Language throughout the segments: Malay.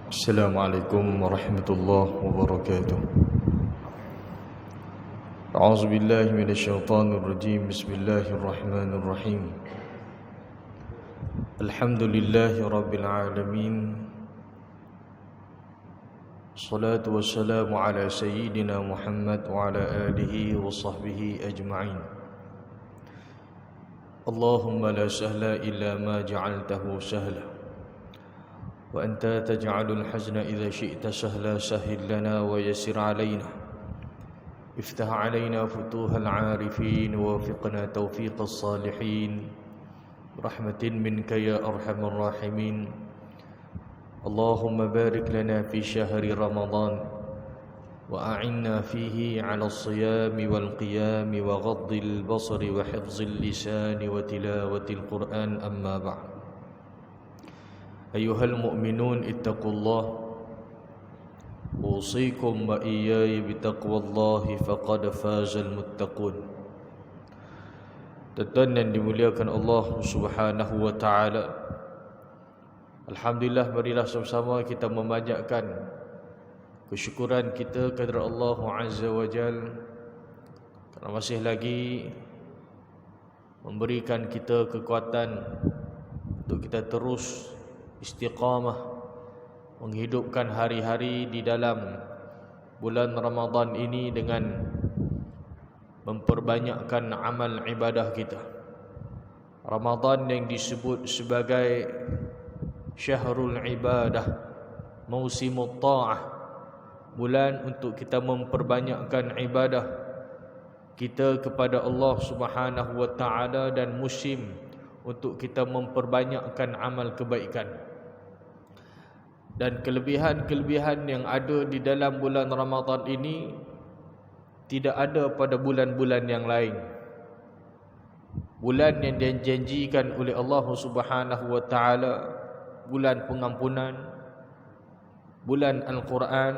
Assalamualaikum warahmatullahi wabarakatuh. A'udzu billahi minasyaitonir rajim. Bismillahirrahmanirrahim. Alhamdulillahi rabbil alamin. Salatu wassalamu ala sayyidina Muhammad wa ala alihi wa sahbihi ajma'in. Allahumma la sahla illa ma ja'altahu sahla وأنت تجعل الحزن إذا شئت سهلا سهل لنا ويسر علينا افتح علينا فتوح العارفين ووفقنا توفيق الصالحين برحمة منك يا أرحم الراحمين اللهم بارك لنا في شهر رمضان وأعنا فيه على الصيام والقيام وغض البصر وحفظ اللسان وتلاوة القرآن أما بعد أيها المؤمنون اتقوا الله أوصيكم وإياي بتقوى الله فقد فاز المتقون. Tuan-tuan yang dimuliakan Allah Subhanahu wa taala, alhamdulillah, marilah sama-sama kita memanjatkan kesyukuran kita kepada Allah Azza wa Jalla kerana masih lagi memberikan kita kekuatan untuk kita terus istiqamah menghidupkan hari-hari di dalam bulan Ramadan ini dengan memperbanyakkan amal ibadah kita. Ramadan yang disebut sebagai syahrul ibadah, mausimut ta'ah, bulan untuk kita memperbanyakkan ibadah kita kepada Allah Subhanahu wa taala dan musim untuk kita memperbanyakkan amal kebaikan. Dan kelebihan-kelebihan yang ada di dalam bulan Ramadan ini tidak ada pada bulan-bulan yang lain. Bulan yang dijanjikan oleh Allah Subhanahu wa taala, bulan pengampunan, bulan Al-Quran,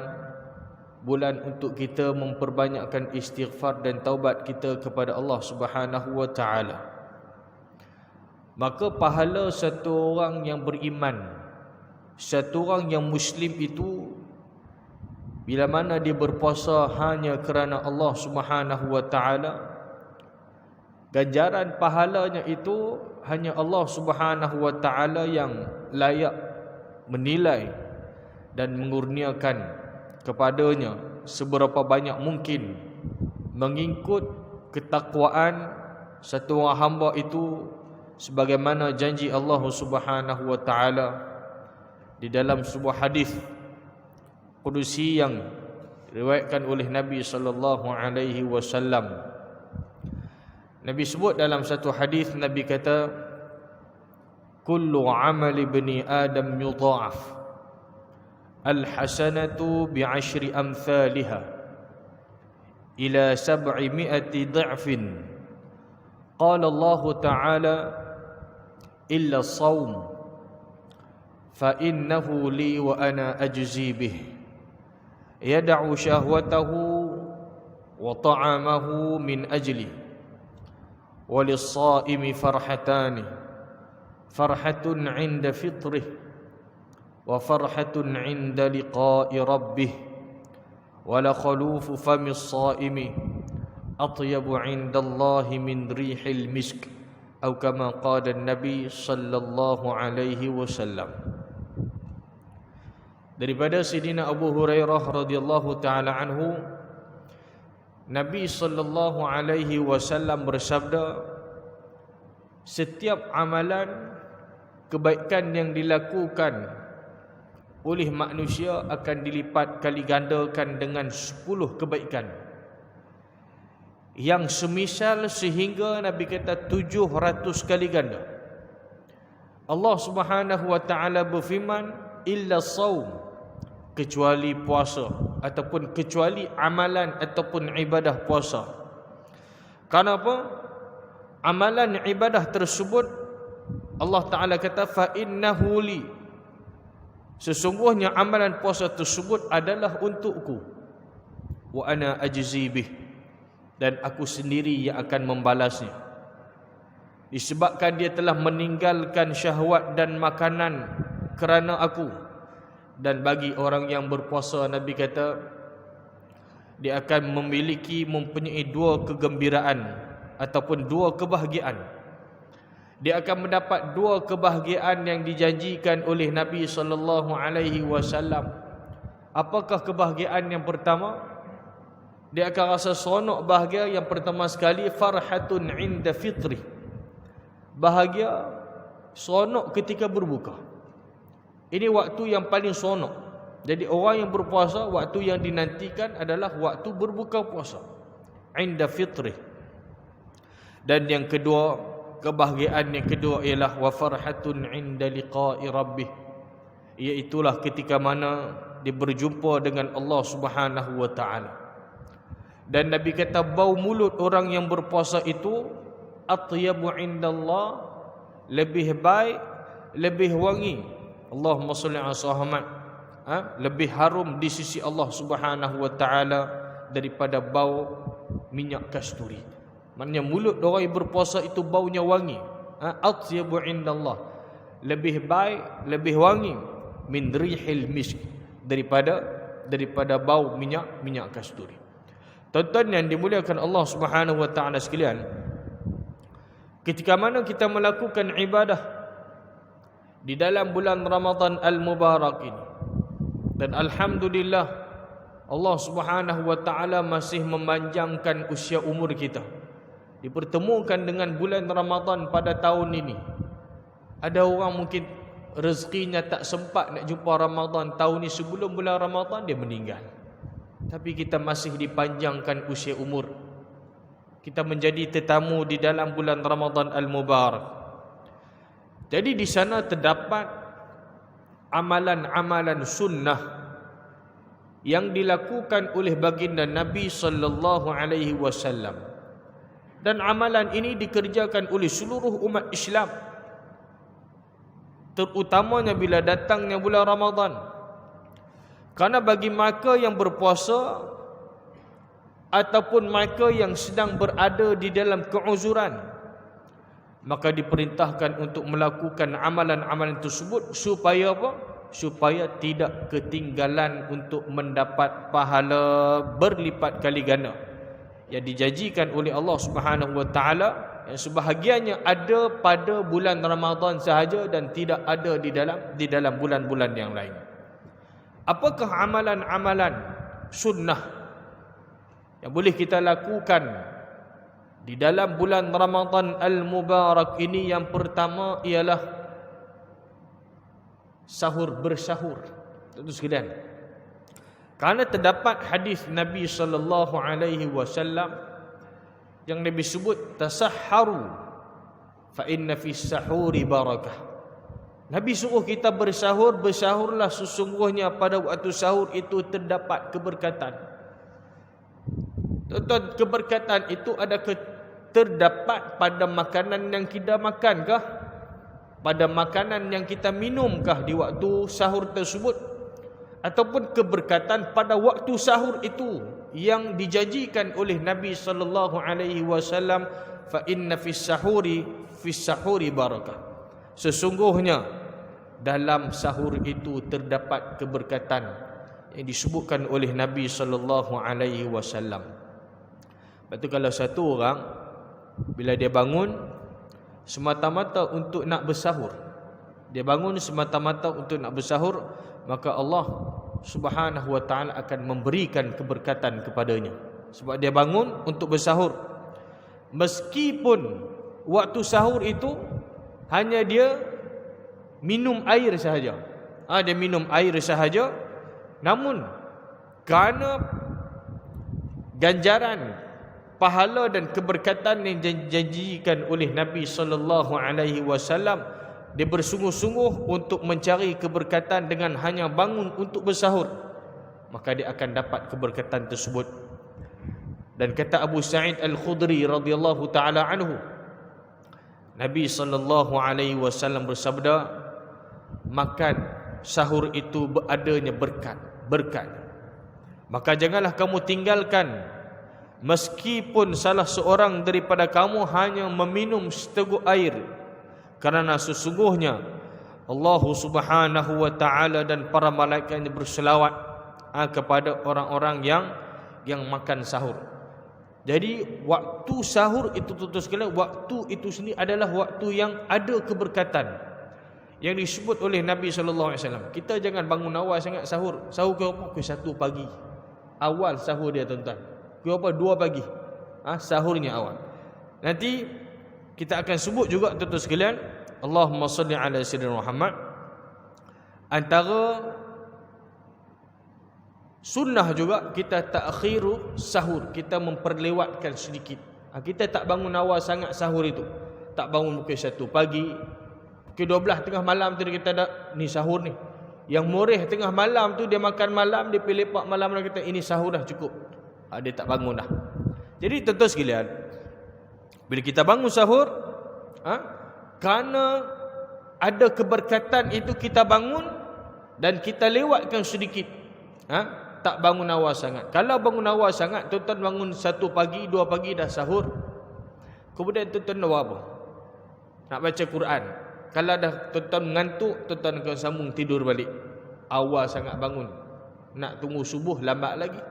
bulan untuk kita memperbanyakkan istighfar dan taubat kita kepada Allah Subhanahu wa taala. Maka pahala satu orang yang beriman, satu orang yang Muslim itu, bila mana dia berpuasa hanya kerana Allah Subhanahu wa taala, ganjaran pahalanya itu hanya Allah Subhanahu wa taala yang layak menilai dan mengurniakan kepadanya seberapa banyak mungkin mengikut ketakwaan satu orang hamba itu, sebagaimana janji Allah Subhanahu wa taala di dalam sebuah hadis qudusi yang diriwayatkan oleh Nabi sallallahu alaihi wasallam. Nabi sebut dalam satu hadis, Nabi kata, kullu amali ibni adam yudha'af, al-hasanatu bi'ashri amthaliha ila 700 dha'fin. Qala Allah ta'ala illa as-sawm fa innahu li wa ana ajzi bih yad'u syahwatahu wa ta'amahu min ajli wa lis-sha'imi farhatani farhatun 'inda fitrih wa farhatun 'inda liqa'i rabbih wa la khalufu fami as-sha'imi atyabu 'inda Allahi min rihil misk atau kama qala an-nabi sallallahu alaihi wasallam. Daripada Sayyidina Abu Hurairah radhiyallahu taala anhu, Nabi sallallahu alaihi wasallam bersabda, setiap amalan kebaikan yang dilakukan oleh manusia akan dilipat kali gandakan dengan 10 kebaikan yang semisal, sehingga Nabi kata 700 kali ganda. Allah Subhanahu wa taala berfirman, illa saum, kecuali puasa ataupun kecuali amalan ataupun ibadah puasa. Kenapa? Amalan ibadah tersebut Allah Ta'ala kata fa innahu li, sesungguhnya amalan puasa tersebut adalah untukku, wa ana ajzi bih, dan aku sendiri yang akan membalasnya. Disebabkan dia telah meninggalkan syahwat dan makanan kerana aku, Dan bagi orang yang berpuasa, Nabi kata dia akan mempunyai dua kegembiraan ataupun dua kebahagiaan. Dia akan mendapat dua kebahagiaan yang dijanjikan oleh Nabi SAW. Apakah kebahagiaan yang pertama? Dia akan rasa seronok bahagia. Yang pertama sekali, farhatun inda fitri, bahagia seronok ketika berbuka. Ini waktu yang paling seronok. Jadi orang yang berpuasa, waktu yang dinantikan adalah waktu berbuka puasa, inda fitri. Dan yang kedua, kebahagiaan yang kedua ialah wa farhatun inda liqa'i rabbih, iaitulah ketika mana dia berjumpa dengan Allah Subhanahu wa taala. Dan Nabi kata bau mulut orang yang berpuasa itu atyabu indallah, lebih baik, lebih wangi, Allahumma salli ala Muhammad, lebih harum di sisi Allah Subhanahu wa taala daripada bau minyak kasturi. Maknanya mulut orang yang berpuasa itu baunya wangi. Atyabu indallah, lebih baik, lebih wangi, min rihil misk, daripada bau minyak kasturi. Tuan-tuan yang dimuliakan Allah Subhanahu wa taala sekalian, ketika mana kita melakukan ibadah di dalam bulan Ramadan al-Mubarak ini, dan alhamdulillah Allah Subhanahu wa taala masih memanjangkan usia umur kita, dipertemukan dengan bulan Ramadan pada tahun ini. Ada orang mungkin rezekinya tak sempat nak jumpa Ramadan tahun ini, sebelum bulan Ramadan dia meninggal. Tapi kita masih dipanjangkan usia umur. Kita menjadi tetamu di dalam bulan Ramadan al-Mubarak. Jadi di sana terdapat amalan-amalan sunnah yang dilakukan oleh baginda Nabi sallallahu alaihi wasallam. Dan amalan ini dikerjakan oleh seluruh umat Islam, terutamanya bila datangnya bulan Ramadan. Karena bagi mereka yang berpuasa ataupun mereka yang sedang berada di dalam keuzuran, maka diperintahkan untuk melakukan amalan-amalan tersebut supaya apa? Supaya tidak ketinggalan untuk mendapat pahala berlipat kali ganda yang dijanjikan oleh Allah Subhanahu wa taala, yang sebahagiannya ada pada bulan Ramadan sahaja dan tidak ada di dalam bulan-bulan yang lain. Apakah amalan-amalan sunnah yang boleh kita lakukan di dalam bulan Ramadan al-Mubarak ini? Yang pertama ialah bersahur. Tentu sekalian, karena terdapat hadis Nabi sallallahu alaihi wasallam yang Nabi sebut tasahharu fa inna fis sahuri barakah. Nabi suruh kita bersahur, bersahurlah sesungguhnya pada waktu sahur itu terdapat keberkatan. Tuan-tuan, keberkatan itu terdapat pada makanan yang kita makankah? Pada makanan yang kita minumkah di waktu sahur tersebut? Ataupun keberkatan pada waktu sahur itu yang dijanjikan oleh Nabi sallallahu alaihi wasallam, fa inna fis sahuri barakah. Sesungguhnya dalam sahur itu terdapat keberkatan yang disebutkan oleh Nabi sallallahu alaihi wasallam. Lepas tu kalau satu orang bila dia bangun semata-mata untuk nak bersahur, maka Allah Subhanahu wa taala akan memberikan keberkatan kepadanya. Sebab dia bangun untuk bersahur, meskipun waktu sahur itu hanya dia minum air sahaja. Dia minum air sahaja, namun kerana ganjaran, pahala dan keberkatan yang dijanjikan oleh Nabi sallallahu alaihi wasallam, dia bersungguh-sungguh untuk mencari keberkatan dengan hanya bangun untuk bersahur, maka dia akan dapat keberkatan tersebut. Dan kata Abu Sa'id Al-Khudri radhiyallahu taala anhu, Nabi sallallahu alaihi wasallam bersabda, makan sahur itu beradanya berkat. Maka janganlah kamu tinggalkan, meskipun salah seorang daripada kamu hanya meminum seteguk air, kerana sesungguhnya Allah Subhanahu wa taala dan para malaikatnya berselawat kepada orang-orang yang makan sahur. Jadi waktu sahur itu tuan-tuan sekalian, waktu itu sendiri adalah waktu yang ada keberkatan yang disebut oleh Nabi sallallahu alaihi wasallam. Kita jangan bangun awal sangat sahur. Sahur ke apa? Pukul 1 pagi. Awal sahur dia tuan-tuan. Pukul apa? 2 pagi. Sahurnya awal. Nanti kita akan sebut juga tuan-tuan sekalian, Allahumma salli ala sayyidina Muhammad. Antara sunnah juga kita takhiru sahur, kita memperlewatkan sedikit. Kita tak bangun awal sangat sahur itu. Tak bangun pukul 1 pagi. Pukul 12 tengah malam tu kita dah ni sahur ni. Yang moreh tengah malam tu dia makan malam, dia pergi lepak malam dan kata ini sahur dah cukup. Dia tak bangun dah. Jadi tuan-tuan sekalian, bila kita bangun sahur, kerana ada keberkatan itu kita bangun dan kita lewatkan sedikit. Tak bangun awal sangat. Kalau bangun awal sangat, tuan-tuan bangun 1 pagi, 2 pagi dah sahur. Kemudian tuan-tuan nak buat apa? Nak baca Quran. Kalau dah tuan-tuan mengantuk, tuan-tuan akan sambung tidur balik. Awal sangat bangun. Nak tunggu subuh lambat lagi.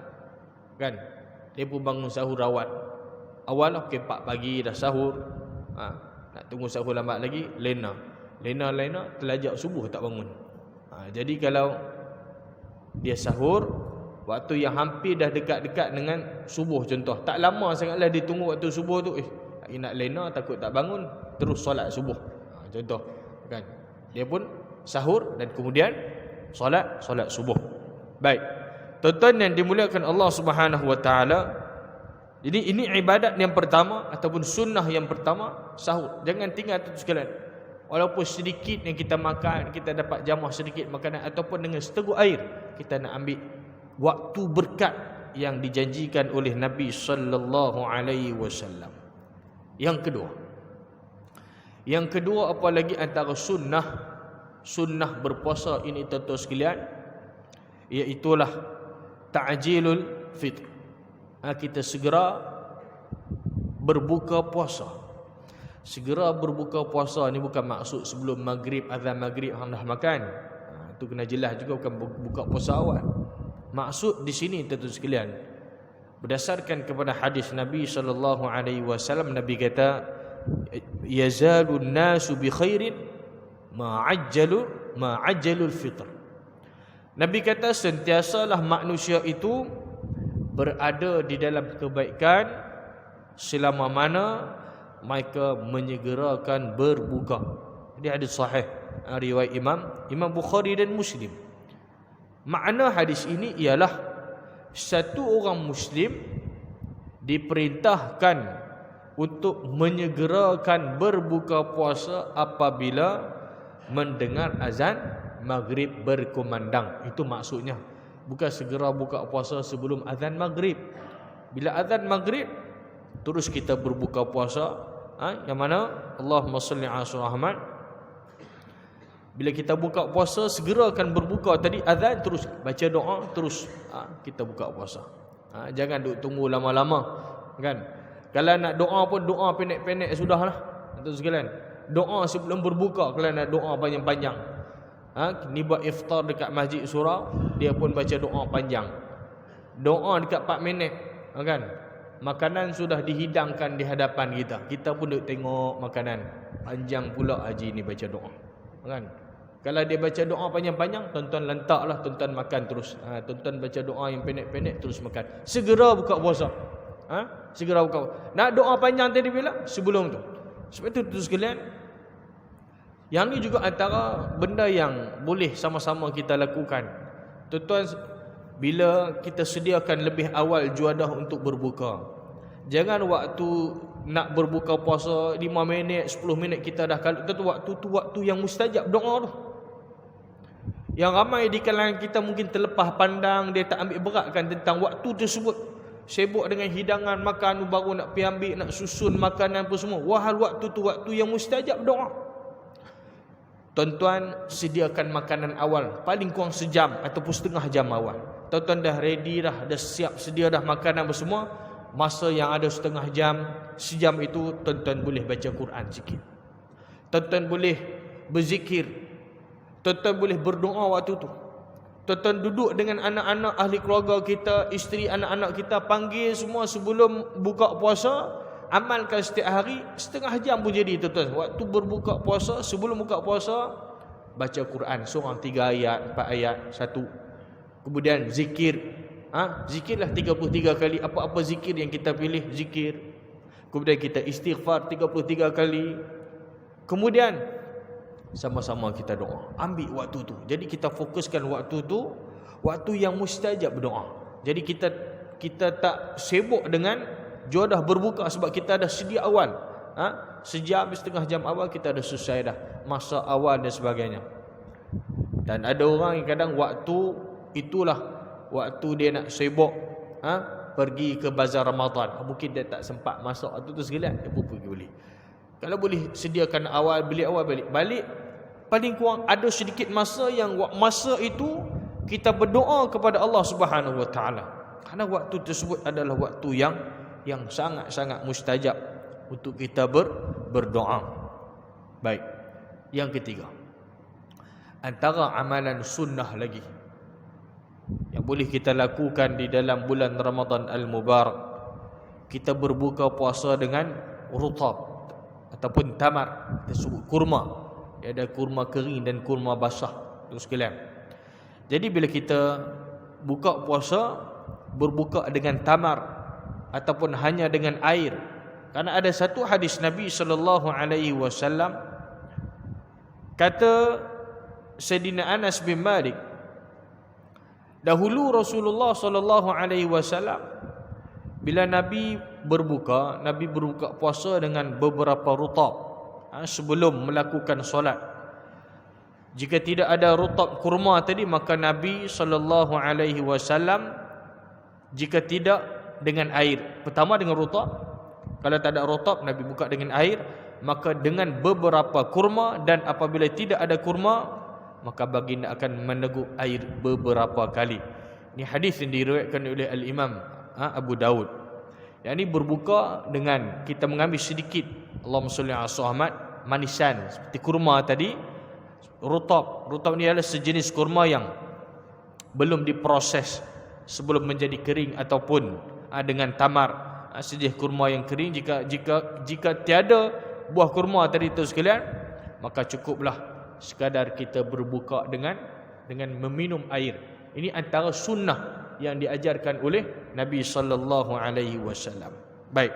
Kan? Dia pun bangun sahur awal. Awal lah pukul 4 pagi dah sahur. Nak tunggu sahur lambat lagi, lena. Lena terlajak subuh tak bangun. Jadi kalau dia sahur waktu yang hampir dah dekat-dekat dengan subuh contoh, tak lama sangatlah dia tunggu waktu subuh tu, nak lena takut tak bangun, terus solat subuh. Contoh kan. Dia pun sahur dan kemudian solat subuh. Baik. Tuan-tuan yang dimuliakan Allah Subhanahu wa taala, jadi ini ibadat yang pertama ataupun sunnah yang pertama, sahur. Jangan tinggal tuan sekalian. Walaupun sedikit yang kita makan, kita dapat jamah sedikit makanan ataupun dengan seteguk air, kita nak ambil waktu berkat yang dijanjikan oleh Nabi sallallahu alaihi wasallam. Yang kedua apalagi antara sunnah berpuasa ini tuan-tuan sekalian, iaitulah ta'jilul fitr. Kita segera berbuka puasa. Segera berbuka puasa ni bukan maksud sebelum maghrib, azan maghrib hang dah makan. Itu kena jelas juga, bukan buka puasa awal. Maksud di sini tuan-tuan sekalian, berdasarkan kepada hadis Nabi sallallahu alaihi wasallam, Nabi kata yazalun nasu bi khairin ma'ajjalul fitr. Nabi kata sentiasalah manusia itu berada di dalam kebaikan selama mana mereka menyegerakan berbuka. Ini hadis sahih riwayat Imam Bukhari dan Muslim. Makna hadis ini ialah satu orang Muslim diperintahkan untuk menyegerakan berbuka puasa apabila mendengar azan maghrib berkumandang. Itu maksudnya. Bukan segera buka puasa sebelum azan maghrib. Bila azan maghrib, terus kita berbuka puasa. Yang mana Allahumma salli ala Muhammad. Bila kita buka puasa, segera akan berbuka. Tadi azan, terus baca doa, terus kita buka puasa. Jangan duk tunggu lama-lama, kan? Kalau nak doa pun doa pendek-pendek sudahlah. Tuan sekalian, doa sebelum berbuka. Kalau nak doa panjang-panjang, ni buat iftar dekat Masjid Surau, dia pun baca doa panjang. Doa dekat 4 minit, kan? Makanan sudah dihidangkan di hadapan kita. Kita pun duk tengok makanan. Panjang pula haji ni baca doa, kan? Kalau dia baca doa panjang-panjang, tuan-tuan lentaklah, tuan-tuan makan terus. Tuan-tuan baca doa yang pendek-pendek, terus makan. Segera buka puasa. Segera buka. Nak doa panjang tadi bila? Sebelum tu. Sebab itu tuan sekalian, yang ni juga antara benda yang boleh sama-sama kita lakukan. Tuan-tuan, bila kita sediakan lebih awal juadah untuk berbuka, jangan waktu nak berbuka puasa 5 minit, 10 minit kita dah kalut. Waktu tu waktu yang mustajab doa tu. Yang ramai di kalangan kita mungkin terlepas pandang, dia tak ambil beratkan tentang waktu tersebut. Sibuk dengan hidangan makan, baru nak pergi ambil, nak susun makanan apa semua. Wahal waktu tu waktu yang mustajab doa. Tuan-tuan sediakan makanan awal, paling kurang sejam ataupun setengah jam awal. Tuan-tuan dah ready dah siap sedia dah makanan apa semua. Masa yang ada setengah jam, sejam itu tuan-tuan boleh baca Quran sikit. Tuan-tuan boleh berzikir. Tuan-tuan boleh berdoa waktu tu. Tuan-tuan duduk dengan anak-anak ahli keluarga kita, isteri anak-anak kita, panggil semua sebelum buka puasa. Amalkan setiap hari, setengah jam pun jadi tuan-tuan. Waktu berbuka puasa, sebelum buka puasa, baca Quran, seorang 3 ayat, 4 ayat, 1. Kemudian zikir. Zikirlah 33 kali. Apa-apa zikir yang kita pilih, zikir. Kemudian kita istighfar 33 kali. Kemudian sama-sama kita doa. Ambil waktu tu. Jadi kita fokuskan waktu tu, waktu yang mustajab berdoa. Jadi kita tak sibuk dengan jodoh berbuka sebab kita dah sedia awal. Sejam, setengah jam awal kita dah selesai dah masa awal dan sebagainya. Dan ada orang yang kadang waktu itulah waktu dia nak sibuk pergi ke bazar Ramadan. Mungkin dia tak sempat masuk waktu tu sekalian, dia pun pergi beli. Kalau boleh sediakan awal, beli awal, balik paling kurang ada sedikit masa yang masa itu kita berdoa kepada Allah Subhanahu Wa Taala. Karena waktu tersebut adalah waktu yang sangat-sangat mustajab untuk kita berdoa. Baik. Yang ketiga, antara amalan sunnah lagi yang boleh kita lakukan di dalam bulan Ramadan Al-Mubarak, kita berbuka puasa dengan rutab ataupun tamar, kita sebut kurma. Ada kurma kering dan kurma basah itu sekalian. Jadi bila kita buka puasa, berbuka dengan tamar ataupun hanya dengan air. Karena ada satu hadis Nabi sallallahu alaihi wasallam, kata Sayyidina Anas bin Malik, dahulu Rasulullah sallallahu alaihi wasallam bila Nabi berbuka puasa dengan beberapa rutab sebelum melakukan solat. Jika tidak ada rutab kurma tadi, maka Nabi sallallahu alaihi wasallam, jika tidak dengan air, pertama dengan rutab. Kalau tak ada rutab, Nabi buka dengan air, maka dengan beberapa kurma. Dan apabila tidak ada kurma, maka baginda akan meneguk air beberapa kali. Ini hadis yang diriwayatkan oleh Al-Imam Abu Daud. Yang ini berbuka dengan kita mengambil sedikit, Allahumma salli ala Muhammad, manisan seperti kurma tadi. Rutab ni adalah sejenis kurma yang belum diproses sebelum menjadi kering, ataupun dengan tamar, sejenis kurma yang kering. Jika tiada buah kurma tadi itu sekalian, maka cukuplah sekadar kita berbuka dengan meminum air. Ini antara sunnah yang diajarkan oleh Nabi sallallahu alaihi wasallam. Baik.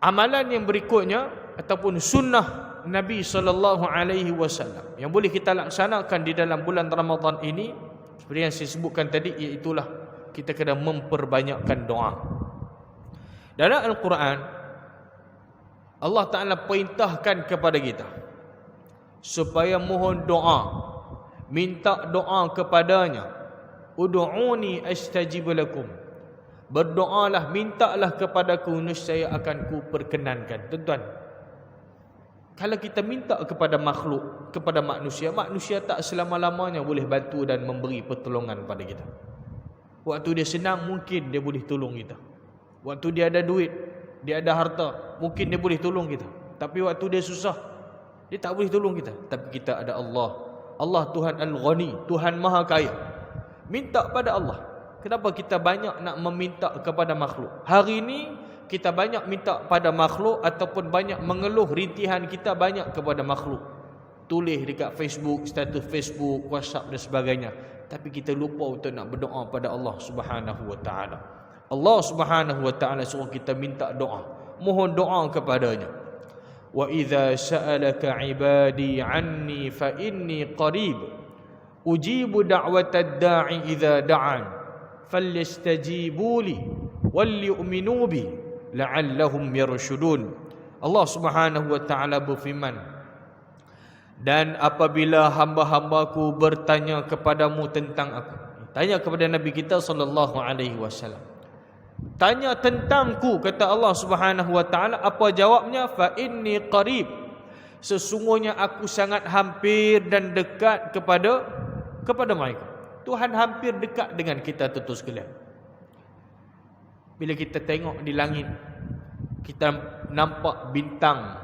Amalan yang berikutnya ataupun sunnah Nabi sallallahu alaihi wasallam yang boleh kita laksanakan di dalam bulan Ramadan ini, seperti yang saya sebutkan tadi, iaitulah kita kena memperbanyakkan doa. Dalam Al-Quran, Allah Ta'ala perintahkan kepada kita supaya mohon doa, minta doa kepadanya. Ud'uni astajib lakum. Berdoalah, mintalah kepadaku, nescaya akan ku perkenankan. Tuan-tuan, kalau kita minta kepada makhluk, kepada manusia tak selama-lamanya boleh bantu dan memberi pertolongan pada kita. Waktu dia senang, mungkin dia boleh tolong kita. Waktu dia ada duit, dia ada harta, mungkin dia boleh tolong kita. Tapi waktu dia susah, dia tak boleh tolong kita. Tapi kita ada Allah. Allah Tuhan Al-Ghani, Tuhan Maha Kaya. Minta pada Allah. Kenapa kita banyak nak meminta kepada makhluk? Hari ini kita banyak minta pada makhluk, ataupun banyak mengeluh rintihan kita banyak kepada makhluk. Tulis dekat Facebook, status Facebook, WhatsApp dan sebagainya. Tapi kita lupa untuk nak berdoa pada Allah Subhanahu wa taala. Allah Subhanahu wa taala suruh kita minta doa, mohon doa kepadanya. Wa idza sa'alaka 'ibadi 'anni fa inni qarib ujibu da'watad da'i idza da'an falyastajibu li wal yu'minu bi la'allahum yarshudun. Allah Subhanahu wa taala berfirman, dan apabila hamba-hambaku bertanya kepadamu tentang aku, tanya kepada Nabi kita sallallahu alaihi wasallam, tanya tentangku, kata Allah Subhanahu wa taala, apa jawabnya? Fa inni qarib, sesungguhnya aku sangat hampir dan dekat kepada mereka. Tuhan hampir dekat dengan kita, tentu sekalian. Bila kita tengok di langit, kita nampak bintang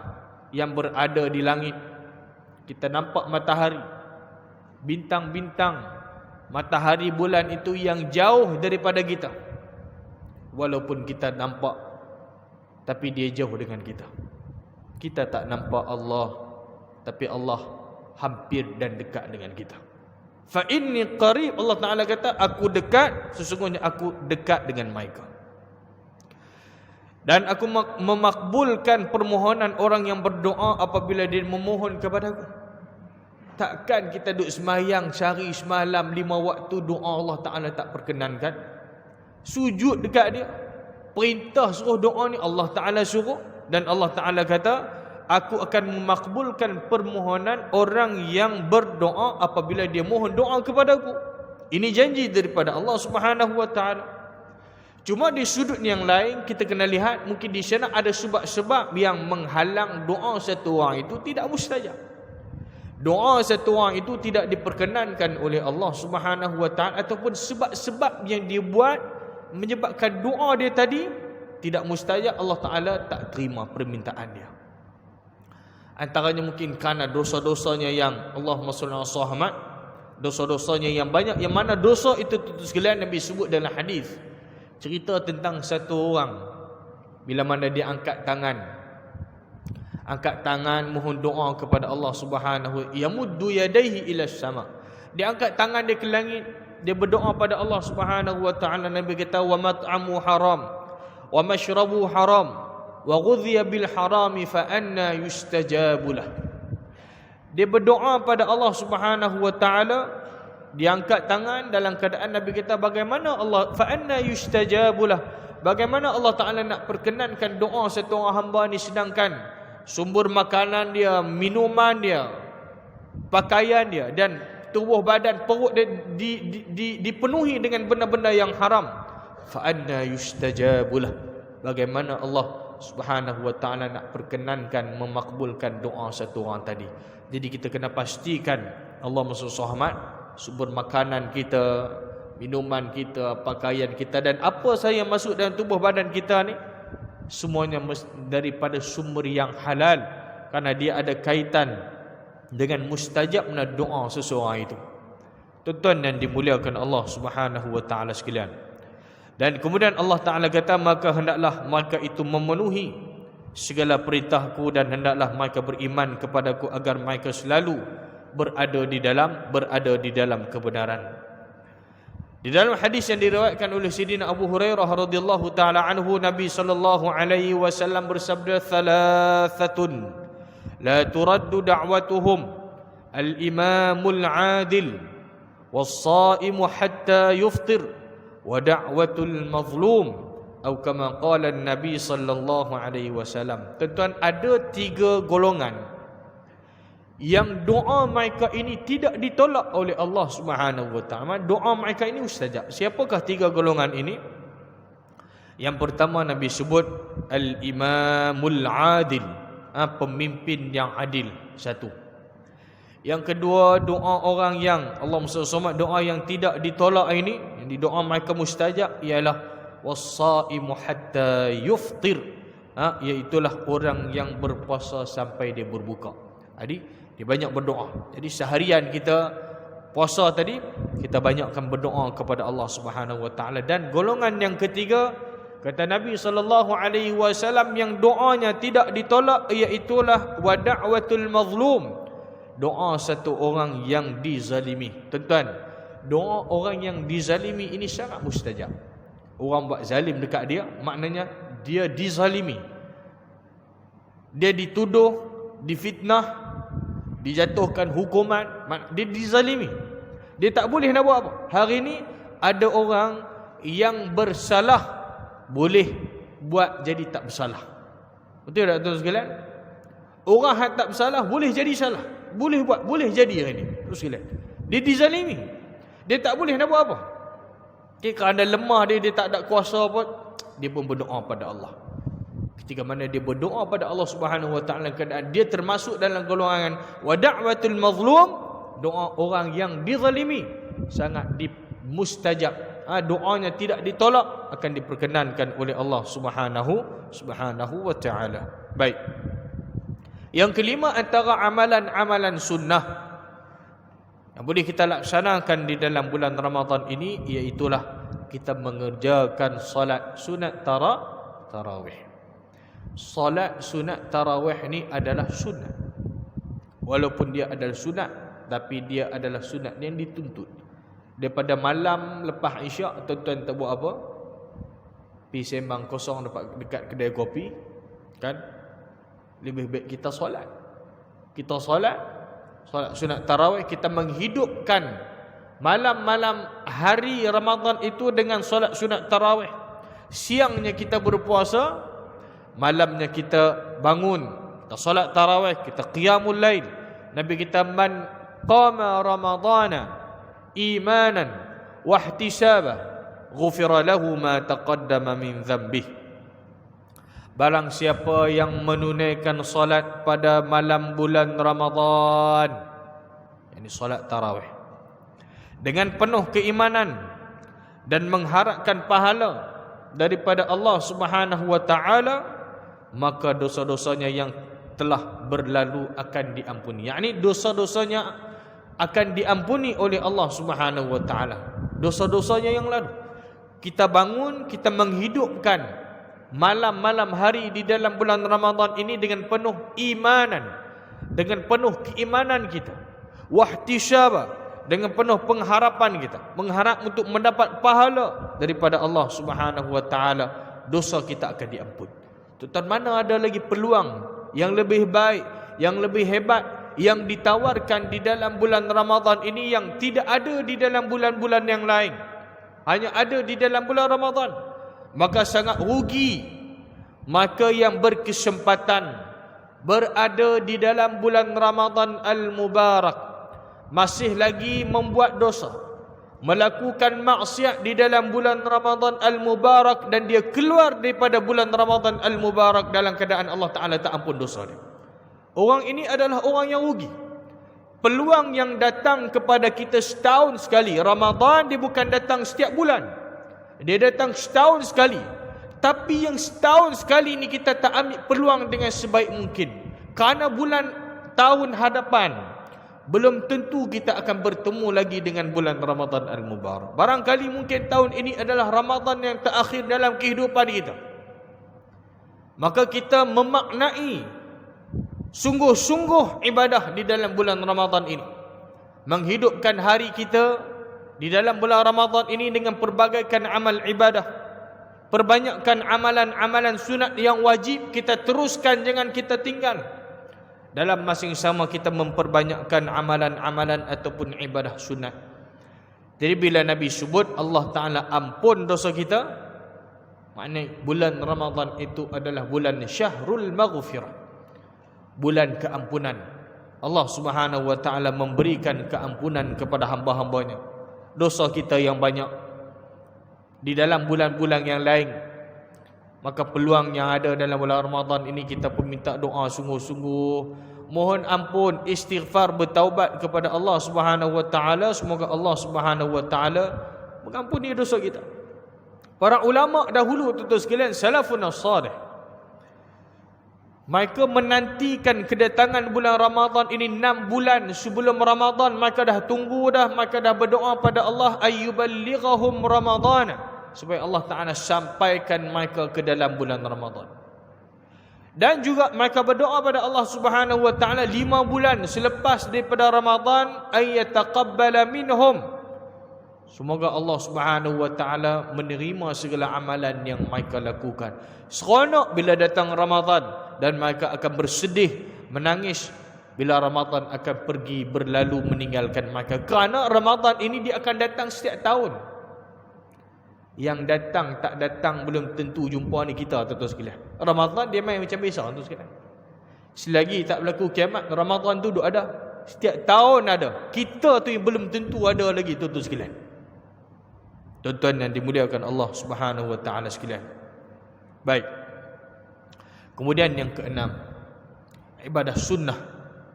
yang berada di langit, Kita nampak matahari, bintang-bintang, matahari, bulan itu yang jauh daripada kita. Walaupun kita nampak, tapi dia jauh dengan kita. Kita tak nampak Allah, tapi Allah hampir dan dekat dengan kita. Fa inni qarib, Allah Ta'ala kata, aku dekat, sesungguhnya aku dekat dengan mereka. Dan aku memakbulkan permohonan orang yang berdoa apabila dia memohon kepada aku. Takkan kita duduk semayang sehari semalam 5 waktu doa Allah Ta'ala tak perkenankan? Sujud dekat dia, perintah suruh doa ni Allah Ta'ala suruh. Dan Allah Ta'ala kata, aku akan memakbulkan permohonan orang yang berdoa apabila dia mohon doa kepada aku. Ini janji daripada Allah Subhanahu Wa Ta'ala. Cuma di sudut yang lain kita kena lihat, mungkin di sana ada sebab-sebab yang menghalang doa satu orang itu tidak mustajab. Doa satu orang itu tidak diperkenankan oleh Allah Subhanahu Wa Ta'ala, ataupun sebab-sebab yang dia buat menyebabkan doa dia tadi tidak mustajab, Allah Ta'ala tak terima permintaan dia. Antaranya mungkin kerana dosa-dosanya yang Allahumma salli ala Muhammad, dosa-dosanya yang banyak, yang mana dosa itu tutus sekalian Nabi sebut dalam hadis. Cerita tentang satu orang, bila mana dia angkat tangan mohon doa kepada Allah Subhanahu, yamuddu yadayhi ila sama. Dia angkat tangan dia ke langit, dia berdoa pada Allah Subhanahu Wa Ta'ala. Nabi kata, wa mat'amu haram wa mashrabu haram wa ghudhiya bil harami fa anna yustajabulah. Dia berdoa pada Allah Subhanahu Wa Ta'ala, dia angkat tangan dalam keadaan Nabi kata, bagaimana Allah fa anna yustajabulah, bagaimana Allah Ta'ala nak perkenankan doa satu orang hamba ni, sedangkan sumber makanan dia, minuman dia, pakaian dia dan tubuh badan, perut dia dipenuhi dengan benda-benda yang haram. Fa anna yustajabulah, bagaimana Allah Subhanahu Wa Ta'ala nak perkenankan, memakbulkan doa satu orang tadi. Jadi kita kena pastikan Allah Muhammad, sumber makanan kita, minuman kita, pakaian kita dan apa sahaja yang masuk dalam tubuh badan kita ni, semuanya daripada sumber yang halal, kerana dia ada kaitan dengan mustajabnya doa seseorang itu. Tuan-tuan yang dimuliakan Allah Subhanahu Wa Ta'ala sekalian. Dan kemudian Allah Ta'ala kata, maka hendaklah mereka itu memenuhi segala perintahku dan hendaklah mereka beriman kepadaku agar mereka selalu berada di dalam kebenaran. Di dalam hadis yang diriwayatkan oleh Sayyidina Abu Hurairah radhiyallahu taala anhu, Nabi sallallahu alaihi wasallam bersabda, "Thalathatun la turaddu da'watuhum al-imamul 'adil was-sha'imu hatta yuftir wa da'watul mazlum." Atau kama qala Nabi sallallahu alaihi wasallam. Tuan-tuan, ada 3 golongan yang doa mereka ini tidak ditolak oleh Allah Subhanahu Wa Ta'ala. Doa mereka ini mustajab. Siapakah 3 golongan ini? Yang pertama Nabi sebut al-imamul adil, pemimpin yang adil, satu. Yang kedua, doa orang yang Allah SWT, doa yang tidak ditolak ini, yang di doa mereka mustajab, ialah was-saimu hatta yuftir, iaitulah orang yang berpuasa sampai dia berbuka. Jadi dia banyak berdoa. Jadi seharian kita puasa tadi, kita banyakkan berdoa kepada Allah Subhanahu Wa Ta'ala. Dan golongan yang ketiga, kata Nabi sallallahu alaihi wasallam, yang doanya tidak ditolak, iaitulah wa da'watul mazlum, doa satu orang yang dizalimi. Tuan-tuan, doa orang yang dizalimi ini sangat mustajab. Orang buat zalim dekat dia, maknanya dia dizalimi, dia dituduh, difitnah, dijatuhkan hukuman, dia dizalimi. Dia tak boleh nak buat apa. Hari ini ada orang yang bersalah boleh buat jadi tak bersalah. Betul tak tuan sekalian? Orang yang tak bersalah boleh jadi salah, boleh buat, boleh jadi hari ini. Tuan sekalian, dia dizalimi. Dia tak boleh nak buat apa. Kerana lemah dia tak ada kuasa apa, dia pun berdoa pada Allah. Ketika mana dia berdoa pada Allah Subhanahu Wa Ta'ala, keadaan dia termasuk dalam golongan wa da'watul mazlum, doa orang yang dizalimi sangat mustajab. Doanya tidak ditolak, akan diperkenankan oleh Allah Subhanahu Wa Ta'ala. Baik. Yang kelima, antara amalan-amalan sunnah yang boleh kita laksanakan di dalam bulan Ramadan ini, iaitulah kita mengerjakan solat sunat tarawih. Solat sunat tarawih ni adalah sunat. Walaupun dia adalah sunat, tapi dia adalah sunat yang dituntut. Daripada malam lepas isyak, tuan-tuan tak buat apa? Pergi sembang kosong dekat kedai kopi, kan? Lebih baik kita solat. Kita solat sunat tarawih, kita menghidupkan malam-malam hari Ramadan itu dengan solat sunat tarawih. Siangnya kita berpuasa, malamnya kita bangun, kita solat tarawih, kita qiyamul lail. Nabi kita, man qama ramadana imanan wa ihtisaba ghufira lahu ma taqaddama min dhanbih. Barang siapa yang menunaikan solat pada malam bulan Ramadan, yakni solat tarawih, dengan penuh keimanan dan mengharapkan pahala daripada Allah Subhanahu wa taala, maka dosa-dosanya yang telah berlalu akan diampuni. Yakni dosa-dosanya akan diampuni oleh Allah Subhanahu wa taala. Dosa-dosanya yang lalu. Kita bangun, kita menghidupkan malam-malam hari di dalam bulan Ramadan ini dengan penuh imanan, dengan penuh keimanan kita, wahtisyaba, dengan penuh pengharapan kita, mengharap untuk mendapat pahala daripada Allah Subhanahu wa taala, dosa kita akan diampun. Tuan, mana ada lagi peluang yang lebih baik, yang lebih hebat yang ditawarkan di dalam bulan Ramadan ini yang tidak ada di dalam bulan-bulan yang lain, hanya ada di dalam bulan Ramadan. Maka sangat rugi maka yang berkesempatan berada di dalam bulan Ramadan al-Mubarak, masih lagi membuat dosa, melakukan maksiat di dalam bulan Ramadan al-Mubarak, dan dia keluar daripada bulan Ramadan al-Mubarak dalam keadaan Allah Ta'ala tak ampun dosa dia. Orang ini adalah orang yang rugi. Peluang yang datang kepada kita setahun sekali. Ramadan dia bukan datang setiap bulan, dia datang setahun sekali. Tapi yang setahun sekali ni kita tak ambil peluang dengan sebaik mungkin. Kerana bulan tahun hadapan belum tentu kita akan bertemu lagi dengan bulan Ramadan al-Mubarak. Barangkali mungkin tahun ini adalah Ramadan yang terakhir dalam kehidupan kita. Maka kita memaknai sungguh-sungguh ibadah di dalam bulan Ramadan ini. Menghidupkan hari kita di dalam bulan Ramadan ini dengan perbagaikan amal ibadah. Perbanyakkan amalan-amalan sunat yang wajib kita teruskan, jangan kita tinggal. Dalam masa yang sama kita memperbanyakkan amalan-amalan ataupun ibadah sunat. Jadi bila Nabi sebut Allah Ta'ala ampun dosa kita, maknanya bulan Ramadan itu adalah bulan Syahrul Maghfirah, bulan keampunan. Allah Subhanahu wa Ta'ala memberikan keampunan kepada hamba-hambanya. Dosa kita yang banyak di dalam bulan-bulan yang lain, maka peluang yang ada dalam bulan Ramadan ini kita pun minta doa sungguh-sungguh, mohon ampun, istighfar, bertaubat kepada Allah Subhanahu wa Ta'ala. Semoga Allah Subhanahu wa Ta'ala mengampuni dosa kita. Para ulama dahulu, tuan-tuan sekalian, salafun as-salih, mereka menantikan kedatangan bulan Ramadan ini 6 bulan sebelum Ramadan. Mereka dah tunggu dah, mereka dah berdoa pada Allah ayyuballighahum Ramadana, supaya Allah Ta'ala sampaikan mereka ke dalam bulan Ramadan. Dan juga mereka berdoa pada Allah Subhanahu wa Ta'ala 5 bulan selepas daripada Ramadan, ayyataqabbala minhum, semoga Allah Subhanahu wa Ta'ala menerima segala amalan yang mereka lakukan. Seronok bila datang Ramadan, dan mereka akan bersedih, menangis bila Ramadan akan pergi berlalu meninggalkan mereka. Kerana Ramadan ini dia akan datang setiap tahun. Yang datang tak datang belum tentu jumpa ni kita, tuan-tuan sekalian. Ramadan dia main macam biasa, tuan-tuan sekalian. Selagi tak berlaku kiamat, Ramadan tu duk ada. Setiap tahun ada. Kita tu yang belum tentu ada lagi, tuan-tuan sekalian. Tuan-tuan yang dimuliakan Allah Subhanahu wa Ta'ala sekalian. Baik. Kemudian yang keenam, ibadah sunnah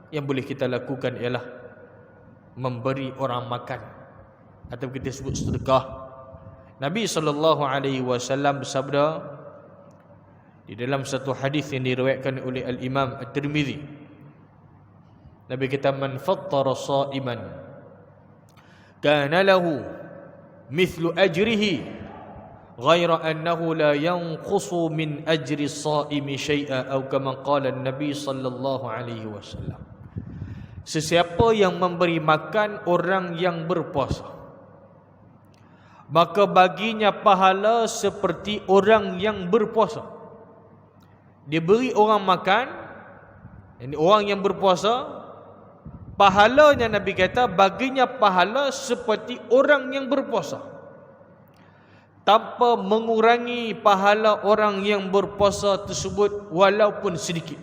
yang boleh kita lakukan ialah memberi orang makan, atau kita sebut sedekah. Nabi SAW bersabda di dalam satu hadis yang diriwayatkan oleh Al-Imam At-Tirmizi, Nabi kata man fattara sha'iman kana lahu mithlu ajrihi ghaira annahu la yanqusu min ajri shaimi syai'a atau kama qala Nabi sallallahu alaihi wasallam. Sesiapa yang memberi makan orang yang berpuasa, maka baginya pahala seperti orang yang berpuasa. Dia beri orang makan, ini orang yang berpuasa, pahalanya Nabi kata baginya pahala seperti orang yang berpuasa, tanpa mengurangi pahala orang yang berpuasa tersebut walaupun sedikit.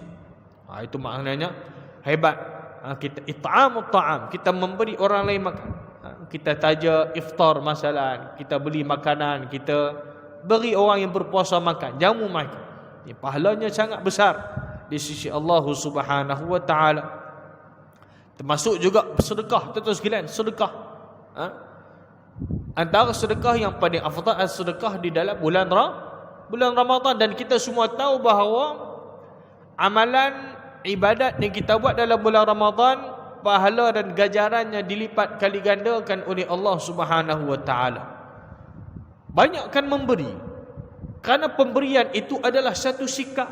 Itu maknanya hebat. Kita it'amut ta'am, kita memberi orang lain makan. Kita taja iftar masalah, kita beli makanan, kita beri orang yang berpuasa makan, jamu mereka. Pahalanya sangat besar di sisi Allah Subhanahu wa taala. Termasuk juga sedekah, tuan-tuan sekalian, sedekah. Antara sedekah yang paling afdal adalah sedekah di dalam bulan Ramadan, dan kita semua tahu bahawa amalan ibadat yang kita buat dalam bulan Ramadan, pahala dan ganjarannya dilipat kali gandakan oleh Allah Subhanahu wa taala. Banyakkan memberi, kerana pemberian itu adalah satu sikap.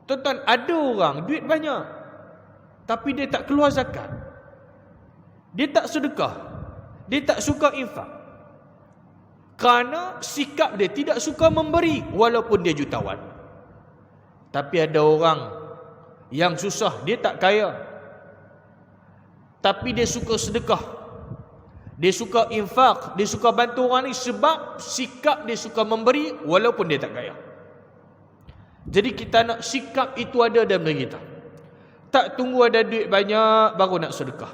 Tuan-tuan, ada orang duit banyak tapi dia tak keluar zakat, dia tak sedekah, dia tak suka infak, kerana sikap dia tidak suka memberi walaupun dia jutawan. Tapi ada orang yang susah, dia tak kaya, tapi dia suka sedekah, dia suka infak, dia suka bantu orang ni sebab sikap dia suka memberi walaupun dia tak kaya. Jadi kita nak sikap itu ada dalam diri kita. Tak tunggu ada duit banyak baru nak sedekah.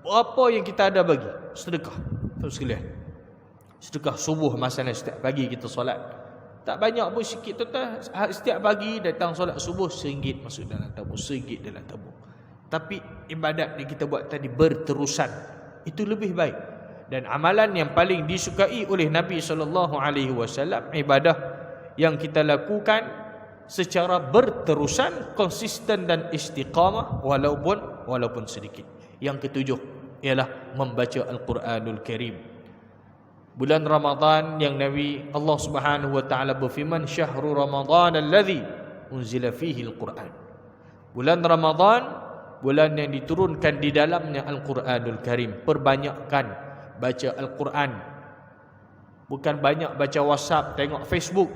Apa yang kita ada bagi, sedekah. Terus sekalian, sedekah subuh masalah setiap pagi kita solat. Tak banyak pun, sikit tu, setiap pagi datang solat subuh RM1 masuk dalam tabung, RM1 dalam tabung. Tapi ibadat yang kita buat tadi berterusan, itu lebih baik. Dan amalan yang paling disukai oleh Nabi SAW, ibadah yang kita lakukan secara berterusan, konsisten dan istiqamah walaupun sedikit. Yang ketujuh ialah membaca Al-Quranul Karim. Bulan Ramadan yang Nabi Allah Subhanahu wa taala berfirman, syahrul Ramadan alladhi unzila fihi al-Quran. Bulan Ramadan, bulan yang diturunkan di dalamnya Al-Quranul Karim. Perbanyakkan baca Al-Quran. Bukan banyak baca WhatsApp, tengok Facebook,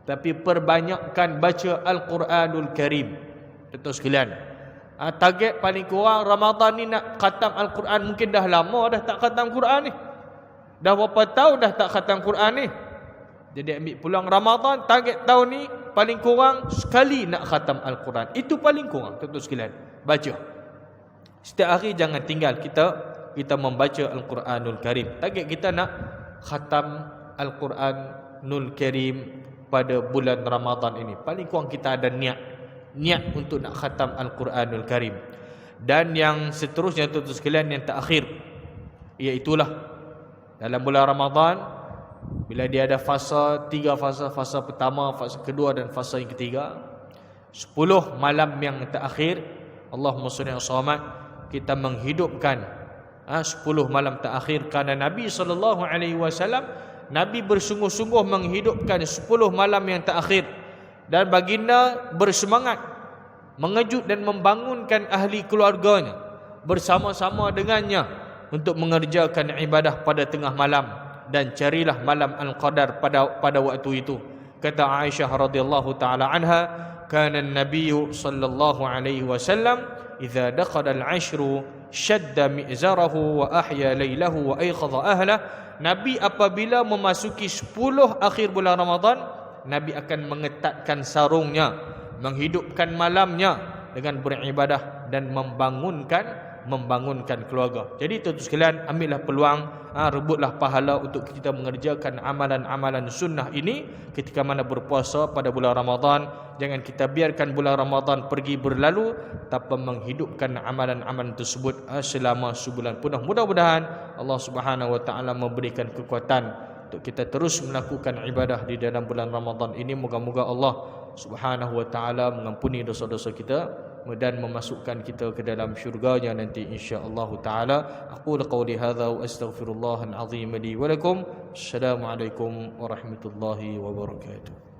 tapi perbanyakkan baca Al-Quranul Karim. Tuan-tuan sekalian, target paling kurang Ramadan ni nak khatam Al-Quran. Mungkin dah lama dah tak khatam Quran ni, dah berapa tahun dah tak khatam Quran ni. Jadi ambil pulang Ramadan, target tahun ni paling kurang sekali nak khatam Al-Quran. Itu paling kurang, tuan-tuan sekalian. Baca setiap hari, jangan tinggal kita membaca Al-Quranul Karim. Target kita nak khatam Al-Quranul Karim pada bulan Ramadan ini. Paling kurang kita ada niat untuk nak khatam Al-Quranul Karim. Dan yang seterusnya, tuan-tuan sekalian, yang terakhir, iaitulah dalam bulan Ramadan, bila dia ada tiga fasa, fasa pertama, fasa kedua dan fasa yang ketiga, 10 malam yang terakhir, Allahumma shalli ala Muhammad, kita menghidupkan 10 malam terakhir. Kerana Nabi SAW, Nabi bersungguh-sungguh menghidupkan 10 malam yang terakhir, dan baginda bersemangat mengejut dan membangunkan ahli keluarganya bersama-sama dengannya untuk mengerjakan ibadah pada tengah malam, dan carilah malam Al-Qadar pada waktu itu. Kata Aisyah radhiyallahu taala anha, kana an-nabiy sallallahu alaihi wasallam idza dakhala al-ashru shadda mi'zarahu wa ahya lailahu wa ayqadha ahlah. Nabi apabila memasuki 10 akhir bulan Ramadan, Nabi akan mengetatkan sarungnya, menghidupkan malamnya dengan beribadah dan membangunkan keluarga. Jadi tuan-tuan sekalian, ambillah peluang, rebutlah pahala untuk kita mengerjakan amalan-amalan sunnah ini ketika mana berpuasa pada bulan Ramadan. Jangan kita biarkan bulan Ramadan pergi berlalu tanpa menghidupkan amalan-amalan tersebut selama sebulan penuh. Mudah-mudahan Allah Subhanahu wa taala memberikan kekuatan untuk kita terus melakukan ibadah di dalam bulan Ramadan ini. Moga-moga Allah Subhanahu wa taala mengampuni dosa-dosa kita dan memasukkan kita ke dalam syurganya nanti insya-Allah taala. Aqulu qawli hadza wa astaghfirullahal azim li wa lakum. Assalamualaikum warahmatullahi wabarakatuh.